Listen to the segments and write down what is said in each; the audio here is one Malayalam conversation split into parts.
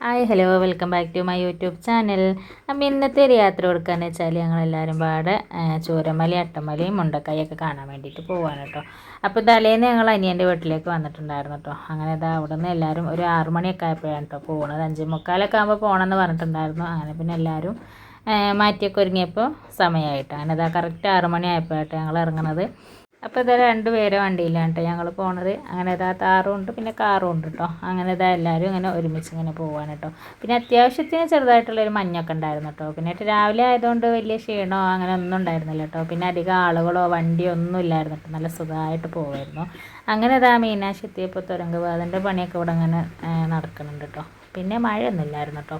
Hi hello welcome back to my YouTube channel. അപ്പോൾ ഇന്നത്തെ ഒരു യാത്ര കൊടുക്കുകയെന്ന് വെച്ചാൽ ഞങ്ങളെല്ലാവരും പാടെ ചൂരമലയും അട്ടമലയും മുണ്ടക്കൈയൊക്കെ കാണാൻ വേണ്ടിയിട്ട് പോവാണ് കേട്ടോ. അപ്പോൾ തലേന്ന് ഞങ്ങൾ അനിയൻ്റെ വീട്ടിലേക്ക് വന്നിട്ടുണ്ടായിരുന്നു കേട്ടോ. അങ്ങനെ ഇതാ അവിടെ നിന്ന് എല്ലാവരും ഒരു 6 മണിയൊക്കെ ആയപ്പോഴാണ് കേട്ടോ പോകുന്നത്. 5:45 ആകുമ്പോൾ പോകണമെന്ന് പറഞ്ഞിട്ടുണ്ടായിരുന്നു. അങ്ങനെ പിന്നെ എല്ലാവരും മാറ്റിയൊക്കെ ഒരുങ്ങിയപ്പോൾ സമയമായിട്ട് അങ്ങനെ ഇതാ കറക്റ്റ് 6 മണി ആയപ്പോഴായിട്ട് ഞങ്ങൾ ഇറങ്ങുന്നത്. അപ്പോൾ ഇതാ 2 പേരെ വണ്ടിയിലാണ് കേട്ടോ ഞങ്ങൾ പോണത്. അങ്ങനെ ഇതാ താറും ഉണ്ട് പിന്നെ കാറും ഉണ്ട് കേട്ടോ. അങ്ങനെ ഇതാ എല്ലാവരും ഇങ്ങനെ ഒരുമിച്ച് ഇങ്ങനെ പോവാണ് കേട്ടോ. പിന്നെ അത്യാവശ്യത്തിന് ചെറുതായിട്ടുള്ളൊരു മഞ്ഞൊക്കെ ഉണ്ടായിരുന്നു കേട്ടോ. പിന്നെ രാവിലെ ആയതുകൊണ്ട് വലിയ ക്ഷീണമോ അങ്ങനെ ഒന്നും ഉണ്ടായിരുന്നില്ല കേട്ടോ. പിന്നെ അധികം ആളുകളോ വണ്ടിയോ ഒന്നും ഇല്ലായിരുന്നു കേട്ടോ. നല്ല സുഖമായിട്ട് പോകുമായിരുന്നു. അങ്ങനെ ഇതാ മീനാക്ഷി എത്തിയപ്പോൾ തുരങ്കപാതൻ്റെ പണിയൊക്കെ ഇവിടെ അങ്ങനെ നടക്കുന്നുണ്ട് കേട്ടോ. പിന്നെ മഴയൊന്നും ഇല്ലായിരുന്നു കേട്ടോ.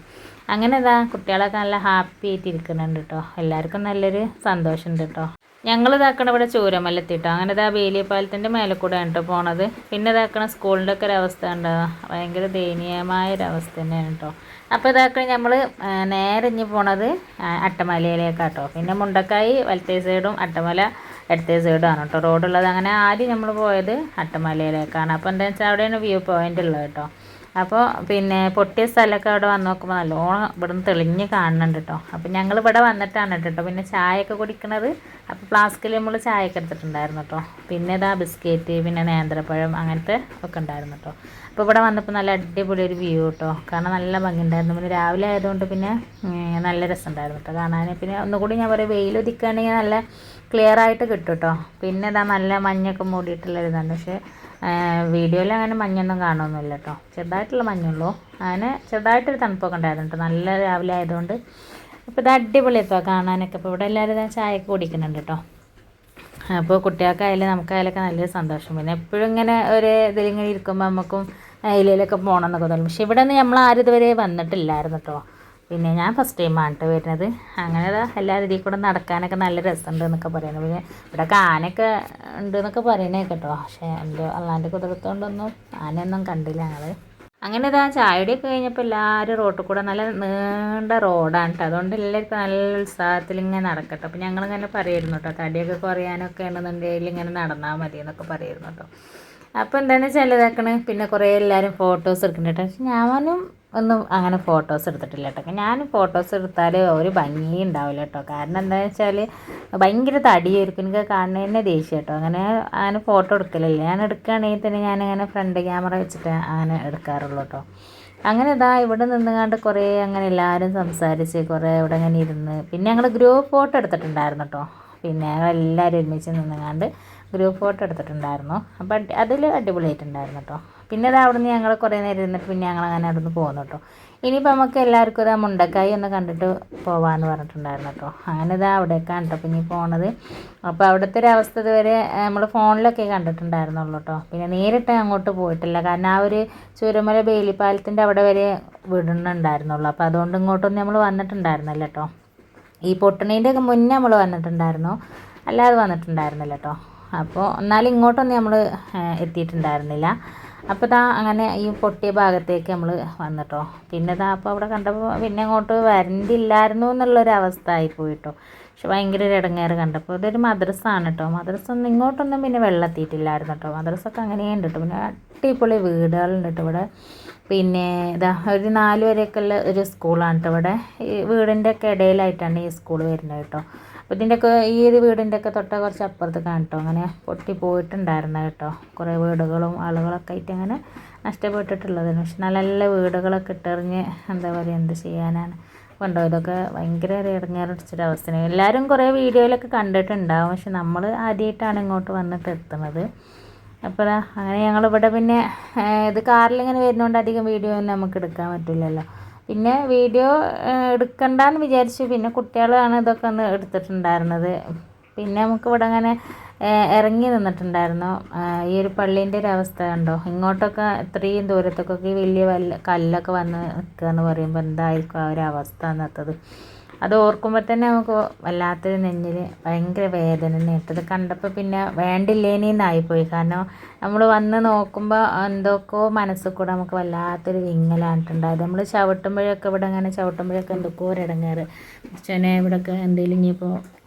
അങ്ങനെ ഇതാ കുട്ടികളൊക്കെ നല്ല ഹാപ്പി ആയിട്ട് ഇരിക്കുന്നുണ്ട് കേട്ടോ. എല്ലാവർക്കും നല്ലൊരു സന്തോഷമുണ്ട് കേട്ടോ. ഞങ്ങൾ ഇതാക്കണ ഇവിടെ ചൂരമല എത്തിയിട്ടോ. അങ്ങനെ ഇതാ വേലിയപ്പാലത്തിൻ്റെ മേലെ കൂടെയാണ് കേട്ടോ പോണത്. പിന്നെ ഇതാക്കണ സ്കൂളിൻ്റെ ഒക്കെ ഒരവസ്ഥ ഉണ്ടോ, ഭയങ്കര ദയനീയമായ ഒരവസ്ഥ തന്നെയാണ് കേട്ടോ. അപ്പോൾ ഇതാക്കണ നമ്മൾ നേരെ ഇഞ്ഞ് പോണത് അട്ടമലയിലേക്കാട്ടോ. പിന്നെ മുണ്ടക്കായി വലത്തേ സൈഡും അട്ടമല ഇടത്തേ സൈഡും ആണ് കേട്ടോ റോഡുള്ളത്. അങ്ങനെ ആദ്യം നമ്മൾ പോയത് അട്ടമലയിലേക്കാണ്. അപ്പോൾ എന്താ വെച്ചാൽ അവിടെയാണ് വ്യൂ പോയിൻ്റ് ഉള്ളത് കേട്ടോ. അപ്പോൾ പിന്നെ പൊട്ടിയ സ്ഥലമൊക്കെ അവിടെ വന്ന് നോക്കുമ്പോൾ നല്ലോണം ഇവിടുന്ന് തെളിഞ്ഞ് കാണുന്നുണ്ട് കേട്ടോ. അപ്പോൾ ഞങ്ങൾ ഇവിടെ വന്നിട്ടാണ് കേട്ടോ പിന്നെ ചായയൊക്കെ കുടിക്കുന്നത്. അപ്പോൾ ഫ്ലാസ്കിൽ നമ്മൾ ചായയൊക്കെ എടുത്തിട്ടുണ്ടായിരുന്നു കേട്ടോ. പിന്നെ ഇതാ ബിസ്ക്കറ്റ് പിന്നെ നേന്ത്രപ്പഴം അങ്ങനത്തെ ഒക്കെ ഉണ്ടായിരുന്നു കേട്ടോ. അപ്പോൾ ഇവിടെ വന്നപ്പോൾ നല്ല അടിപൊളി ഒരു വ്യൂ കേട്ടോ. കാരണം നല്ല ഭംഗിയുണ്ടായിരുന്നു. പിന്നെ രാവിലെ ആയതുകൊണ്ട് പിന്നെ നല്ല രസമുണ്ടായിരുന്നു കേട്ടോ കാണാൻ. പിന്നെ ഒന്നുകൂടി ഞാൻ പറയും വെയിൽ ഉദിക്കുകയാണെങ്കിൽ നല്ല ക്ലിയർ ആയിട്ട് കിട്ടും കേട്ടോ. പിന്നെ ഇതാ നല്ല മഞ്ഞൊക്കെ മൂടിയിട്ടുള്ള ഇതാണ്. പക്ഷേ വീഡിയോയിൽ അങ്ങനെ മഞ്ഞൊന്നും കാണുമൊന്നുമില്ല കേട്ടോ. ചെറുതായിട്ടുള്ള മഞ്ഞുള്ളൂ. അങ്ങനെ ചെറുതായിട്ടൊരു തണുപ്പൊക്കെ ഉണ്ടായിരുന്നു കേട്ടോ നല്ല രാവിലെ ആയതുകൊണ്ട്. അപ്പോൾ ഇത് അടിപൊളി എത്തുക കാണാനൊക്കെ. അപ്പോൾ ഇവിടെ എല്ലാവരും ഇതാ ചായയൊക്കെ കുടിക്കുന്നുണ്ട് കേട്ടോ. അപ്പോൾ കുട്ടികൾക്കായാലും നമുക്കായാലൊക്കെ നല്ലൊരു സന്തോഷം. പിന്നെ എപ്പോഴും ഇങ്ങനെ ഒരു ഇതിലിങ്ങനെ ഇരിക്കുമ്പോൾ നമുക്കും അതിലൊക്കെ പോകണം എന്നൊക്കെ തോന്നും. പക്ഷേ ഇവിടെ നിന്ന് നമ്മൾ ആരും ഇതുവരെ വന്നിട്ടില്ലായിരുന്നു കേട്ടോ. പിന്നെ ഞാൻ ഫസ്റ്റ് ടൈമാണ് കേട്ടോ വരുന്നത്. അങ്ങനെ എല്ലാവരും ഇതിൽ കൂടെ നടക്കാനൊക്കെ നല്ല രസമുണ്ട് എന്നൊക്കെ പറയുന്നത്. പിന്നെ ഇവിടെ ആനയൊക്കെ ഉണ്ട് എന്നൊക്കെ പറയണേ കേട്ടോ. പക്ഷേ എൻ്റെ അള്ളാൻ്റെ കുതിരത്തോണ്ടൊന്നും ആനയൊന്നും കണ്ടില്ല ഞങ്ങൾ. അങ്ങനെ ഇതാ ചായയുടെയൊക്കെ കഴിഞ്ഞപ്പോൾ എല്ലാവരും റോട്ടിൽ കൂടെ നല്ല നീണ്ട റോഡാണ് കേട്ടോ. അതുകൊണ്ട് എല്ലാവർക്കും നല്ല ഉത്സാഹത്തിൽ ഇങ്ങനെ നടക്കട്ടെ. അപ്പോൾ ഞങ്ങളിങ്ങനെ പറയുമായിരുന്നു കേട്ടോ തടിയൊക്കെ കുറയാനൊക്കെ ഉണ്ടെന്നുണ്ടെങ്കിൽ ഇങ്ങനെ നടന്നാൽ മതി എന്നൊക്കെ പറയുമായിരുന്നു കേട്ടോ. അപ്പോൾ എന്താണെന്ന് വെച്ചാൽ ഇതാക്കണേ പിന്നെ കുറേ എല്ലാവരും ഫോട്ടോസ് എടുക്കുന്നുണ്ട് കേട്ടോ. പക്ഷെ ഞാനും ഒന്നും അങ്ങനെ ഫോട്ടോസ് എടുത്തിട്ടില്ല കേട്ടോ. ഞാൻ ഫോട്ടോസ് എടുത്താൽ ഒരു ഭംഗി ഉണ്ടാവില്ല കേട്ടോ. കാരണം എന്താണെന്ന് വെച്ചാൽ ഭയങ്കര തടിയായിരിക്കും. എനിക്ക് കാണുന്നത് തന്നെ ദേഷ്യം കേട്ടോ. അങ്ങനെ ഫോട്ടോ എടുക്കലില്ല. ഞാൻ എടുക്കുകയാണെങ്കിൽ തന്നെ ഞാനങ്ങനെ ഫ്രണ്ട് ക്യാമറ വെച്ചിട്ട് അങ്ങനെ എടുക്കാറുള്ളൂ കേട്ടോ. അങ്ങനെ ഇതാ ഇവിടെ നിന്നുകൊണ്ട് കുറേ അങ്ങനെ എല്ലാവരും സംസാരിച്ച് കുറേ ഇവിടെ അങ്ങനെ ഇരുന്ന് പിന്നെ ഞങ്ങൾ ഗ്രൂപ്പ് ഫോട്ടോ എടുത്തിട്ടുണ്ടായിരുന്നു കേട്ടോ. പിന്നെ ഞങ്ങളെല്ലാവരും ഒരുമിച്ച് നിന്നുകൊണ്ട് ഗ്രൂപ്പ് ഫോട്ടോ എടുത്തിട്ടുണ്ടായിരുന്നു. അപ്പം അതിൽ അടിപൊളിയായിട്ടുണ്ടായിരുന്നു കേട്ടോ. പിന്നെ അത് അവിടെ നിന്ന് ഞങ്ങൾ കുറേ നേരം ഇരുന്നിട്ട് പിന്നെ ഞങ്ങൾ അങ്ങനെ അവിടെ നിന്ന് പോകുന്നു കേട്ടോ. ഇനിയിപ്പോൾ നമുക്ക് എല്ലാവർക്കും ഇതാ മുണ്ടക്കായി ഒന്ന് കണ്ടിട്ട് പോകാമെന്ന് പറഞ്ഞിട്ടുണ്ടായിരുന്നു കേട്ടോ. അങ്ങനെ ഇതാ അവിടേക്കാണ് കേട്ടോ പിന്നെ പോണത്. അപ്പോൾ അവിടുത്തെ ഒരു അവസ്ഥ ഇതുവരെ നമ്മൾ ഫോണിലൊക്കെ കണ്ടിട്ടുണ്ടായിരുന്നുള്ളൂ കേട്ടോ. പിന്നെ നേരിട്ട് അങ്ങോട്ട് പോയിട്ടില്ല. കാരണം ആ ഒരു ചൂരമല ബേലിപ്പാലത്തിൻ്റെ അവിടെ വരെ വിടുന്നുണ്ടായിരുന്നുള്ളൂ. അപ്പോൾ അതുകൊണ്ട് ഇങ്ങോട്ടൊന്നും നമ്മൾ വന്നിട്ടുണ്ടായിരുന്നില്ല കേട്ടോ. ഈ പൊട്ടണീൻ്റെ ഒക്കെ മുന്നേ നമ്മൾ വന്നിട്ടുണ്ടായിരുന്നു, അല്ലാതെ വന്നിട്ടുണ്ടായിരുന്നില്ല കേട്ടോ. അപ്പോൾ എന്നാലും ഇങ്ങോട്ടൊന്നും നമ്മൾ എത്തിയിട്ടുണ്ടായിരുന്നില്ല. അപ്പോൾ ഇതാ അങ്ങനെ ഈ പൊട്ടിയ ഭാഗത്തേക്ക് നമ്മൾ വന്നിട്ടോ. പിന്നെ ഇതാ അപ്പോൾ അവിടെ കണ്ടപ്പോൾ പിന്നെ അങ്ങോട്ട് വരണ്ടില്ലായിരുന്നു എന്നുള്ളൊരവസ്ഥ ആയിപ്പോയി കേട്ടോ. പക്ഷെ ഭയങ്കര ഒരു ഇടങ്ങേറ് കണ്ടപ്പോൾ. ഇതൊരു മദ്രസ ആണ് കേട്ടോ. മദ്രസ ഒന്നും ഇങ്ങോട്ടൊന്നും പിന്നെ വെള്ളെത്തിയിട്ടില്ലായിരുന്നു കേട്ടോ. മദ്രസൊക്കെ അങ്ങനെയുണ്ട് കേട്ടോ. പിന്നെ അടിപൊളി വീടുകളുണ്ട് കേട്ടോ ഇവിടെ. പിന്നെ ഇതാ ഒരു 4 വരെയൊക്കെ ഉള്ള ഒരു സ്കൂളാണ് കേട്ടോ ഇവിടെ. ഈ വീടിൻ്റെ ഒക്കെ ഇടയിലായിട്ടാണ് ഈ സ്കൂൾ വരുന്നത് കേട്ടോ. അപ്പോൾ ഇതിൻ്റെയൊക്കെ ഈ ഒരു വീടിൻ്റെയൊക്കെ കുറച്ച് അപ്പുറത്ത് കേട്ടോ അങ്ങനെ പൊട്ടി പോയിട്ടുണ്ടായിരുന്നു കേട്ടോ. കുറേ വീടുകളും ആളുകളൊക്കെ ആയിട്ട് അങ്ങനെ നഷ്ടപ്പെട്ടിട്ടുള്ളതാണ്. പക്ഷെ നല്ല നല്ല വീടുകളൊക്കെ ഇട്ടെറിഞ്ഞ് എന്താ പറയുക എന്ത് ചെയ്യാനാണ് കണ്ടോ. ഇതൊക്കെ ഭയങ്കര ഇടങ്ങേറടിച്ചൊരവസ്ഥയാണ്. എല്ലാവരും കുറേ വീഡിയോയിലൊക്കെ കണ്ടിട്ടുണ്ടാവും. പക്ഷെ നമ്മൾ ആദ്യമായിട്ടാണ് ഇങ്ങോട്ട് വന്നിട്ട് എത്തുന്നത്. അപ്പോൾ അങ്ങനെ ഞങ്ങളിവിടെ പിന്നെ ഇത് കാറിലിങ്ങനെ വരുന്നതുകൊണ്ട് അധികം വീഡിയോ ഒന്നും നമുക്ക് എടുക്കാൻ പറ്റില്ലല്ലോ. പിന്നെ വീഡിയോ എടുക്കണ്ടെന്ന് വിചാരിച്ചു. പിന്നെ കുട്ടികളാണ് ഇതൊക്കെ ഒന്ന് എടുത്തിട്ടുണ്ടായിരുന്നത്. പിന്നെ നമുക്ക് ഇവിടെ അങ്ങനെ ഇറങ്ങി നിന്നിട്ടുണ്ടായിരുന്നു. ഈ ഒരു പള്ളീൻ്റെ ഒരു അവസ്ഥ കണ്ടോ. ഇങ്ങോട്ടൊക്കെ ഇത്രയും ദൂരത്തൊക്കെ വലിയ കല്ലൊക്കെ വന്ന് നിൽക്കുക എന്ന് പറയുമ്പോൾ എന്തായിരിക്കും ആ ഒരു അവസ്ഥ എന്നത്തത്. അത് ഓർക്കുമ്പോൾ തന്നെ നമുക്ക് വല്ലാത്തൊരു നെഞ്ഞിൽ ഭയങ്കര വേദന നേട്ടത് കണ്ടപ്പോൾ പിന്നെ വേണ്ടില്ലേനായിപ്പോയി. കാരണം നമ്മൾ വന്ന് നോക്കുമ്പോൾ എന്തൊക്കെയോ മനസ്സിൽ കൂടെ നമുക്ക് വല്ലാത്തൊരു വിങ്ങലായിട്ടുണ്ടായത്. നമ്മൾ ചവിട്ടുമ്പോഴൊക്കെ ഇവിടെ അങ്ങനെ ചവിട്ടുമ്പോഴൊക്കെ എന്തൊക്കെയോ ഒരിടങ്ങേറ് ചെന്നെ ഇവിടെയൊക്കെ എന്തെങ്കിലും ഇനിയിപ്പോൾ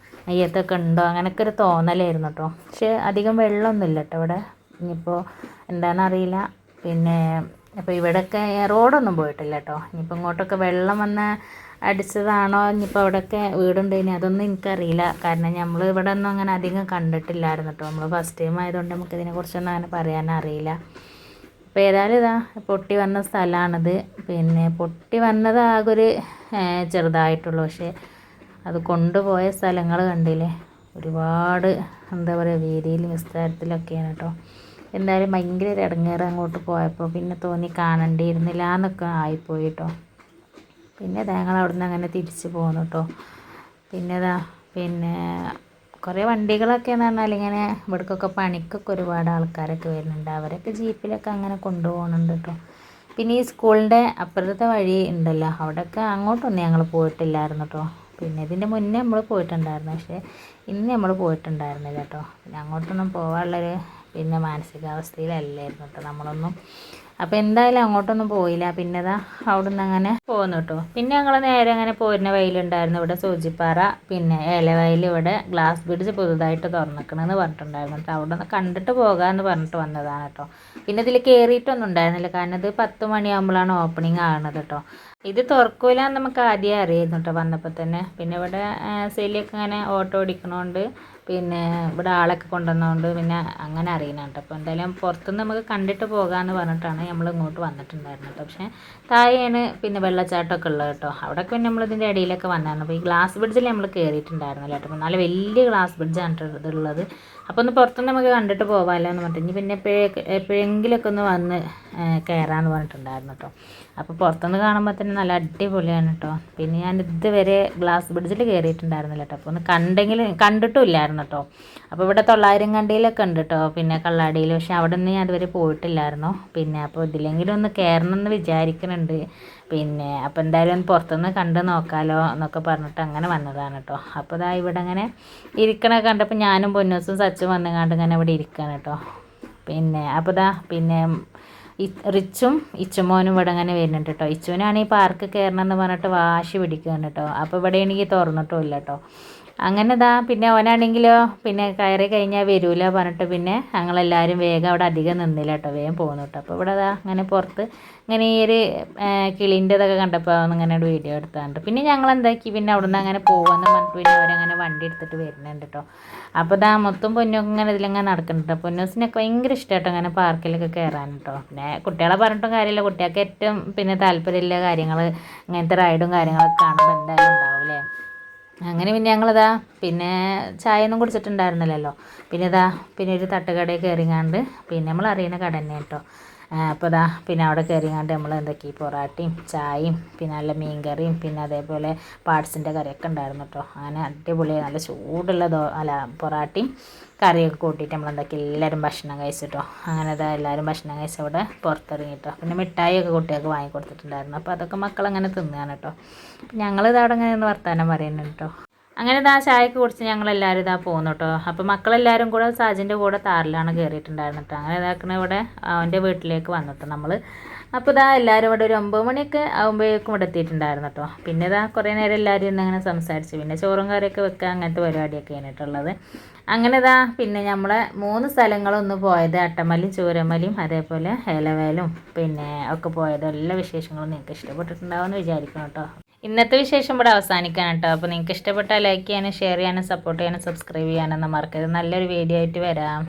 അയ്യത്തൊക്കെ ഉണ്ടോ അങ്ങനെയൊക്കെ ഒരു തോന്നലായിരുന്നു കേട്ടോ. പക്ഷേ അധികം വെള്ളമൊന്നുമില്ല കേട്ടോ ഇവിടെ. ഇനിയിപ്പോൾ എന്താണെന്നറിയില്ല. പിന്നെ അപ്പോൾ ഇവിടെയൊക്കെ റോഡൊന്നും പോയിട്ടില്ല കേട്ടോ. ഇനിയിപ്പോൾ ഇങ്ങോട്ടൊക്കെ വെള്ളം വന്ന് അടിച്ചതാണോ, ഇനിയിപ്പോൾ അവിടെയൊക്കെ വീടുണ്ട് ഇനി അതൊന്നും എനിക്കറിയില്ല. കാരണം നമ്മൾ ഇവിടെ ഒന്നും അങ്ങനെ അധികം കണ്ടിട്ടില്ലായിരുന്നു കേട്ടോ. നമ്മൾ ഫസ്റ്റ് ടൈം ആയതുകൊണ്ട് നമുക്ക് ഇതിനെക്കുറിച്ചൊന്നും അങ്ങനെ പറയാനറിയില്ല. അപ്പോൾ ഏതായാലും ഇതാ പൊട്ടി വന്ന സ്ഥലമാണിത്. പിന്നെ പൊട്ടി വന്നത് ആകെ ഒരു ചെറുതായിട്ടുള്ളൂ. പക്ഷേ അത് കൊണ്ടുപോയ സ്ഥലങ്ങൾ കണ്ടില്ലേ, ഒരുപാട് എന്താ പറയുക വീതിയിലും വിസ്താരത്തിലൊക്കെയാണ് കേട്ടോ. എന്തായാലും ഭയങ്കര ഒരു ഇടങ്ങേറ് അങ്ങോട്ട് പോയപ്പോൾ. പിന്നെ തോന്നി കാണേണ്ടിയിരുന്നില്ല എന്നൊക്കെ ആയിപ്പോയി കേട്ടോ. പിന്നെ ഞങ്ങൾ അവിടെ നിന്ന് അങ്ങനെ തിരിച്ച് പോന്നു കേട്ടോ. പിന്നെ കുറേ വണ്ടികളൊക്കെ എന്ന് പറഞ്ഞാൽ ഇങ്ങനെ ഇവിടേക്കൊക്കെ പണിക്കൊക്കെ ഒരുപാട് ആൾക്കാരൊക്കെ വരുന്നുണ്ട്. അവരൊക്കെ ജീപ്പിലൊക്കെ അങ്ങനെ കൊണ്ടുപോകുന്നുണ്ട് കേട്ടോ. പിന്നെ ഈ സ്കൂളിൻ്റെ അപ്പുറത്തെ വഴി ഉണ്ടല്ലോ, അവിടെയൊക്കെ അങ്ങോട്ടൊന്നും ഞങ്ങൾ പോയിട്ടില്ലായിരുന്നു കേട്ടോ. പിന്നെ ഇതിൻ്റെ മുന്നേ നമ്മൾ പോയിട്ടുണ്ടായിരുന്നു, പക്ഷേ ഇന്ന് നമ്മൾ പോയിട്ടുണ്ടായിരുന്നില്ല കേട്ടോ. പിന്നെ അങ്ങോട്ടൊന്നും പോകാനുള്ളൊരു മാനസികാവസ്ഥയിലല്ലായിരുന്നു കേട്ടോ നമ്മളൊന്നും. അപ്പോൾ എന്തായാലും അങ്ങോട്ടൊന്നും പോയില്ല. പിന്നെ അവിടെ നിന്ന് അങ്ങനെ പോന്നു കേട്ടോ. പിന്നെ ഞങ്ങൾ നേരെ അങ്ങനെ പോരുന്ന വയലുണ്ടായിരുന്നു ഇവിടെ സൂചിപ്പാറ, പിന്നെ ഏലവയൽ, ഇവിടെ ഗ്ലാസ് ബ്രിഡ്ജ് പുതുതായിട്ട് തുറന്നിക്കണമെന്ന് പറഞ്ഞിട്ടുണ്ടായിരുന്നു കേട്ടോ. അവിടെ നിന്ന് കണ്ടിട്ട് പോകാമെന്ന് പറഞ്ഞിട്ട് വന്നതാണ് കേട്ടോ. പിന്നെ ഇതിൽ കയറിയിട്ടൊന്നും ഉണ്ടായിരുന്നില്ല, കാരണം ഇത് 10 മണിയാകുമ്പോഴാണ് ഓപ്പണിങ് ആകുന്നത് കേട്ടോ. ഇത് തുറക്കൂലെന്ന് നമുക്ക് ആദ്യം അറിയായിരുന്നു കേട്ടോ വന്നപ്പോൾ തന്നെ. പിന്നെ ഇവിടെ സെലിയൊക്കെ ഇങ്ങനെ ഓട്ടോ ഓടിക്കണോണ്ട്, പിന്നെ ഇവിടെ ആളൊക്കെ കൊണ്ടുവന്നതുകൊണ്ട് പിന്നെ അങ്ങനെ അറിയണം കേട്ടോ. അപ്പോൾ എന്തായാലും പുറത്തുനിന്ന് നമുക്ക് കണ്ടിട്ട് പോകാമെന്ന് പറഞ്ഞിട്ടാണ് നമ്മൾ ഇങ്ങോട്ട് വന്നിട്ടുണ്ടായിരുന്നത് കേട്ടോ. പക്ഷേ താഴെയാണ് പിന്നെ വെള്ളച്ചാട്ടമൊക്കെ ഉള്ളത് കേട്ടോ. അവിടെയൊക്കെ പിന്നെ നമ്മളിതിൻ്റെ ഇടയിലൊക്കെ വന്നായിരുന്നു. അപ്പോൾ ഈ ഗ്ലാസ് ബ്രിഡ്ജിൽ നമ്മൾ കയറിയിട്ടുണ്ടായിരുന്നില്ല കേട്ടോ. നല്ല വലിയ ഗ്ലാസ് ബ്രിഡ്ജാണ് ഇതുള്ളത്. അപ്പോൾ ഒന്ന് പുറത്തുനിന്ന് നമുക്ക് കണ്ടിട്ട് പോകാമല്ലോ എന്ന് പറഞ്ഞിട്ട് ഇനി പിന്നെ എപ്പോഴെങ്കിലുമൊക്കെ ഒന്ന് വന്ന് കയറാമെന്ന് പറഞ്ഞിട്ടുണ്ടായിരുന്നു കേട്ടോ. അപ്പോൾ പുറത്തുനിന്ന് കാണുമ്പോൾ തന്നെ നല്ല അടിപൊളിയാണ് കേട്ടോ. പിന്നെ ഞാൻ ഇതുവരെ ഗ്ലാസ് ബ്രിഡ്ജിൽ കയറിയിട്ടുണ്ടായിരുന്നില്ല കേട്ടോ. അപ്പോൾ ഒന്ന് കണ്ടിട്ടും ഇല്ലായിരുന്നു കേട്ടോ. അപ്പോൾ ഇവിടെ 900 കണ്ടിയിലൊക്കെ ഉണ്ട് കേട്ടോ, പിന്നെ കള്ളാടിയിൽ. പക്ഷേ അവിടെ നിന്ന് ഞാൻ അതുവരെ പോയിട്ടില്ലായിരുന്നു. പിന്നെ അപ്പോൾ ഇതിലെങ്കിലും ഒന്ന് കയറണം എന്ന് വിചാരിക്കുന്നുണ്ട്. പിന്നെ അപ്പോൾ എന്തായാലും ഒന്ന് പുറത്തുനിന്ന് കണ്ട് നോക്കാമല്ലോ എന്നൊക്കെ പറഞ്ഞിട്ട് അങ്ങനെ വന്നതാണ് കേട്ടോ. അപ്പോൾ ഇതാ ഇവിടെ അങ്ങനെ ഇരിക്കണൊക്കെ കണ്ടപ്പോൾ ഞാനും പൊന്നൂസും സച്ചും വന്നുകൊണ്ട് ഇങ്ങനെ ഇവിടെ ഇരിക്കുകയാണ് കേട്ടോ. പിന്നെ അപ്പോൾ പിന്നെ റിച്ചും ഇച്ചുമോനും ഇവിടെ അങ്ങനെ വരുന്നുണ്ട് കേട്ടോ. ഇച്ചുവിനാണ് ഈ പാർക്ക് കയറണം എന്ന് പറഞ്ഞിട്ട് വാശി പിടിക്കുകയാണ് കേട്ടോ. അപ്പോൾ ഇവിടെ എനിക്ക് തുറന്നിട്ടും ഇല്ല കേട്ടോ. അങ്ങനെ പിന്നെ ഓനാണെങ്കിലോ പിന്നെ കയറി കഴിഞ്ഞാൽ വരൂല പറഞ്ഞിട്ട് പിന്നെ ഞങ്ങളെല്ലാവരും വേഗം അവിടെ അധികം നിന്നില്ല കേട്ടോ, വേഗം പോകുന്നു കേട്ടോ. അപ്പോൾ ഇവിടെ അങ്ങനെ പുറത്ത് ഇങ്ങനെ ഈ ഒരു കിളീൻ്റെ ഇതൊക്കെ കണ്ടപ്പോൾ അങ്ങനെ ഒരു വീഡിയോ എടുത്താണ്ട് പിന്നെ ഞങ്ങൾ എന്താക്കി പിന്നെ അവിടെ നിന്ന് അങ്ങനെ പോകുമെന്ന് പറഞ്ഞിട്ട് പിന്നെ അവരങ്ങനെ വണ്ടി എടുത്തിട്ട് വരുന്നുണ്ട് കേട്ടോ. അപ്പോൾ മൊത്തം പൊന്നൊക്കെ ഇങ്ങനെ ഇതിലങ്ങനെ നടക്കുന്നുണ്ട്. പൊന്നൂസിനൊക്കെ ഭയങ്കര ഇഷ്ടമായിട്ടോ അങ്ങനെ പാർക്കിലൊക്കെ കയറാൻ കേട്ടോ. പിന്നെ കുട്ടികളെ പറഞ്ഞിട്ടും കാര്യമില്ല, കുട്ടികൾക്ക് ഏറ്റവും പിന്നെ താല്പര്യമുള്ള കാര്യങ്ങൾ ഇങ്ങനത്തെ റൈഡും കാര്യങ്ങളൊക്കെ കാണുമ്പോൾ എന്തായാലും ഉണ്ടാവില്ലേ. അങ്ങനെ പിന്നെ ഞങ്ങളിതാ പിന്നെ ചായ ഒന്നും കുടിച്ചിട്ടുണ്ടായിരുന്നില്ലല്ലോ. പിന്നെ പിന്നെ ഒരു തട്ടുകടയിൽ കയറിങ്ങാണ്ട് പിന്നെ നമ്മൾ അറിയുന്ന കട തന്നെ കേട്ടോ. അപ്പോൾ പിന്നെ അവിടെ കയറിങ്ങാണ്ട് നമ്മൾ എന്തൊക്കെ പൊറാട്ടയും ചായയും പിന്നെ നല്ല മീൻ കറിയും പിന്നെ അതേപോലെ പാർട്സിൻ്റെ കറിയൊക്കെ ഉണ്ടായിരുന്നു കേട്ടോ. അങ്ങനെ അടിപൊളി നല്ല ചൂടുള്ള പൊറാട്ടയും കറിയൊക്കെ കൂട്ടിയിട്ട് നമ്മളെന്തൊക്കെ എല്ലാവരും ഭക്ഷണം കഴിച്ചിട്ടോ. അങ്ങനെ എല്ലാവരും ഭക്ഷണം കഴിച്ച് അവിടെ പുറത്തിറങ്ങിയിട്ടോ. പിന്നെ മിഠായിയൊക്കെ കുട്ടികൾക്ക് വാങ്ങിക്കൊടുത്തിട്ടുണ്ടായിരുന്നു. അപ്പോൾ അതൊക്കെ മക്കളങ്ങനെ തിന്നുകയാണ് കേട്ടോ. ഞങ്ങളിത് അവിടെ അങ്ങനെ ഒന്ന് വർത്താനം പറയുന്നുണ്ട് കേട്ടോ. അങ്ങനെ ചായയൊക്കെ കുടിച്ച് ഞങ്ങളെല്ലാവരും പോകുന്നു കേട്ടോ. അപ്പോൾ മക്കളെല്ലാവരും കൂടെ സാജിൻ്റെ കൂടെ താറിലാണ് കയറിയിട്ടുണ്ടായിരുന്നു കേട്ടോ. അങ്ങനെ ഇതാക്കണ ഇവിടെ അവൻ്റെ വീട്ടിലേക്ക് വന്നിട്ടോ നമ്മൾ. അപ്പോൾ എല്ലാവരും ഇവിടെ ഒരു 9 മണിയൊക്കെ ആകുമ്പോഴേക്കും ഇവിടെ എത്തിയിട്ടുണ്ടായിരുന്നു കേട്ടോ. പിന്നെ കുറേ നേരം എല്ലാവരും ഇന്ന് അങ്ങനെ സംസാരിച്ച് പിന്നെ ചോറും കറിയൊക്കെ വെക്കുക അങ്ങനത്തെ പരിപാടിയൊക്കെ ആയിട്ടുള്ളത്. അങ്ങനെ പിന്നെ നമ്മളെ 3 സ്ഥലങ്ങളൊന്ന് പോയത് അട്ടമലയും ചൂരമലയും അതേപോലെ ഏലവേലും പിന്നെ ഒക്കെ പോയത് എല്ലാ വിശേഷങ്ങളും നിങ്ങൾക്ക് ഇഷ്ടപ്പെട്ടിട്ടുണ്ടാവുമെന്ന് വിചാരിക്കണം കേട്ടോ. ഇന്നത്തെ വിശേഷം ഇവിടെ അവസാനിക്കാൻ കേട്ടോ. അപ്പോൾ നിങ്ങൾക്ക് ഇഷ്ടപ്പെട്ടാൽ ലൈക്ക് ചെയ്യാനും ഷെയർ ചെയ്യാനും സപ്പോർട്ട് ചെയ്യാനും സബ്സ്ക്രൈബ് ചെയ്യാനൊന്നും മറക്കരുത്. നല്ലൊരു വീഡിയോ ആയിട്ട് വരാം.